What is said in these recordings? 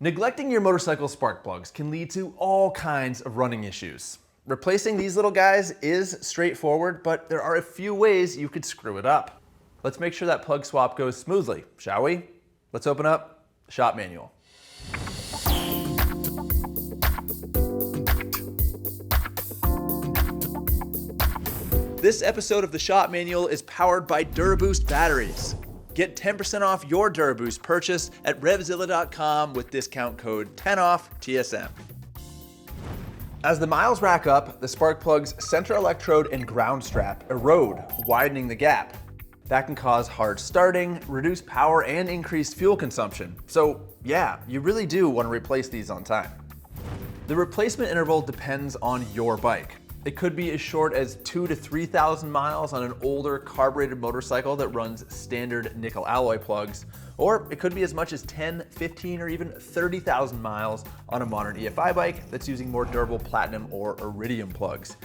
Neglecting your motorcycle spark plugs can lead to all kinds of running issues. Replacing these little guys is straightforward, but there are a few ways you could screw it up. Let's make sure that plug swap goes smoothly, shall we? Let's open up the shop manual. This episode of the Shop Manual is powered by DuraBoost batteries. Get 10% off your DuraBoost purchase at RevZilla.com with discount code 10OFF-TSM. As the miles rack up, the spark plug's center electrode and ground strap erode, widening the gap. That can cause hard starting, reduce power, and increase fuel consumption. So yeah, you really do want to replace these on time. The replacement interval depends on your bike. It could be as short as 2,000 to 3,000 miles on an older carbureted motorcycle that runs standard nickel alloy plugs, or it could be as much as 10, 15, or even 30,000 miles on a modern EFI bike that's using more durable platinum or iridium plugs.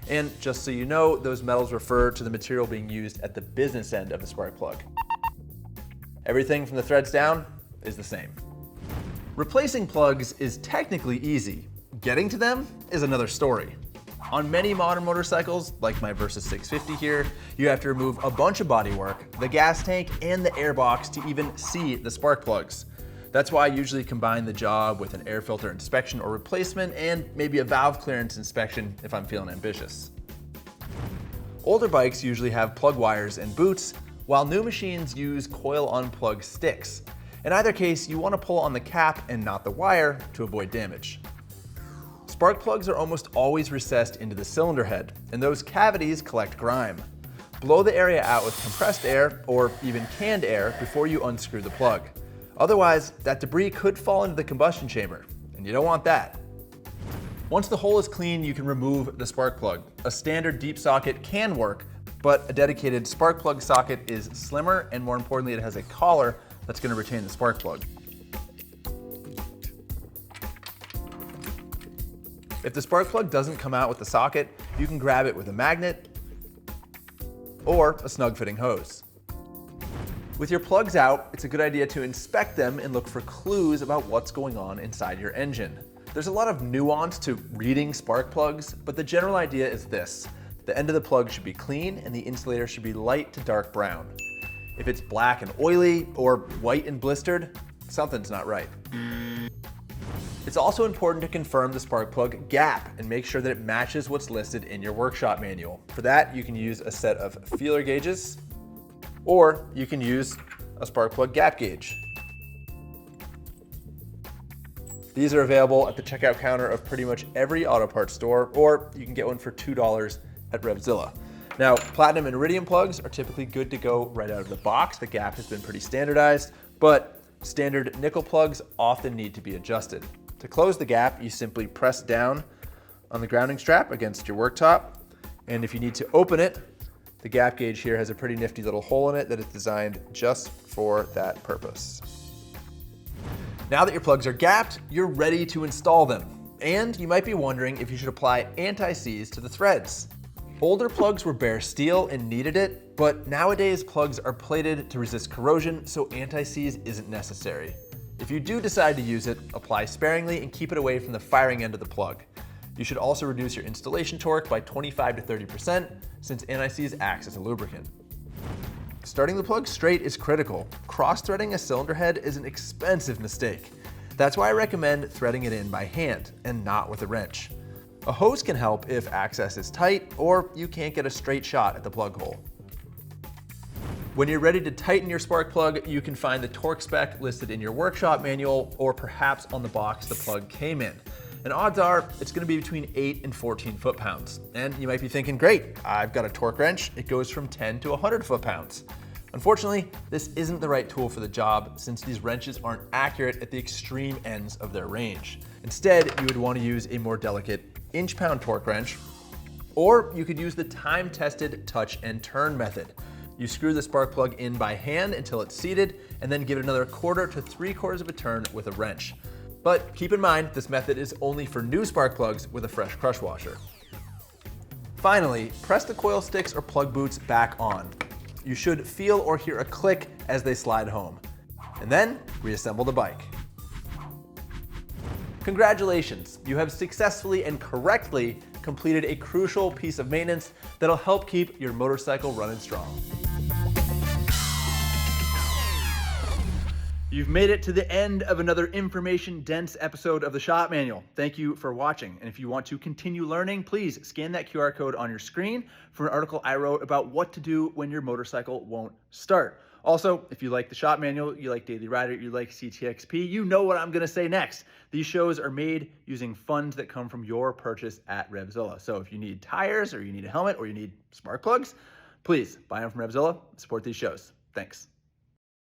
And just so you know, those metals refer to the material being used at the business end of the spark plug. Everything from the threads down is the same. Replacing plugs is technically easy. Getting to them is another story. On many modern motorcycles, like my Versys 650 here, you have to remove a bunch of bodywork, the gas tank, and the air box to even see the spark plugs. That's why I usually combine the job with an air filter inspection or replacement and maybe a valve clearance inspection if I'm feeling ambitious. Older bikes usually have plug wires and boots, while new machines use coil unplug sticks. In either case, you want to pull on the cap and not the wire to avoid damage. Spark plugs are almost always recessed into the cylinder head, and those cavities collect grime. Blow the area out with compressed air or even canned air before you unscrew the plug. Otherwise, that debris could fall into the combustion chamber, and you don't want that. Once the hole is clean, you can remove the spark plug. A standard deep socket can work, but a dedicated spark plug socket is slimmer, and more importantly, it has a collar that's going to retain the spark plug. If the spark plug doesn't come out with the socket, you can grab it with a magnet or a snug fitting hose. With your plugs out, it's a good idea to inspect them and look for clues about what's going on inside your engine. There's a lot of nuance to reading spark plugs, but the general idea is this. The end of the plug should be clean and the insulator should be light to dark brown. If it's black and oily or white and blistered, something's not right. It's also important to confirm the spark plug gap and make sure that it matches what's listed in your workshop manual. For that, you can use a set of feeler gauges, or you can use a spark plug gap gauge. These are available at the checkout counter of pretty much every auto parts store, or you can get one for $2 at RevZilla. Now, platinum and iridium plugs are typically good to go right out of the box. The gap has been pretty standardized, but standard nickel plugs often need to be adjusted. To close the gap, you simply press down on the grounding strap against your worktop, and if you need to open it, the gap gauge here has a pretty nifty little hole in it that is designed just for that purpose. Now that your plugs are gapped, you're ready to install them. And you might be wondering if you should apply anti-seize to the threads. Older plugs were bare steel and needed it, but nowadays plugs are plated to resist corrosion, so anti-seize isn't necessary. If you do decide to use it, apply sparingly and keep it away from the firing end of the plug. You should also reduce your installation torque by 25 to 30% since anti-seize acts as a lubricant. Starting the plug straight is critical. Cross-threading a cylinder head is an expensive mistake. That's why I recommend threading it in by hand and not with a wrench. A hose can help if access is tight or you can't get a straight shot at the plug hole. When you're ready to tighten your spark plug, you can find the torque spec listed in your workshop manual or perhaps on the box the plug came in. And odds are it's going to be between 8 and 14 foot-pounds. And you might be thinking, great, I've got a torque wrench. It goes from 10 to 100 foot-pounds. Unfortunately, this isn't the right tool for the job since these wrenches aren't accurate at the extreme ends of their range. Instead, you would want to use a more delicate inch-pound torque wrench, or you could use the time-tested touch and turn method. You screw the spark plug in by hand until it's seated, and then give it another 1/4 to 3/4 of a turn with a wrench. But keep in mind, this method is only for new spark plugs with a fresh crush washer. Finally, press the coil sticks or plug boots back on. You should feel or hear a click as they slide home. And then reassemble the bike. Congratulations, you have successfully and correctly completed a crucial piece of maintenance that'll help keep your motorcycle running strong. You've made it to the end of another information-dense episode of the Shop Manual. Thank you for watching. And if you want to continue learning, please scan that QR code on your screen for an article I wrote about what to do when your motorcycle won't start. Also, if you like the Shop Manual, you like Daily Rider, you like CTXP, you know what I'm gonna say next. These shows are made using funds that come from your purchase at RevZilla. So if you need tires, or you need a helmet, or you need spark plugs, please buy them from RevZilla, support these shows. Thanks.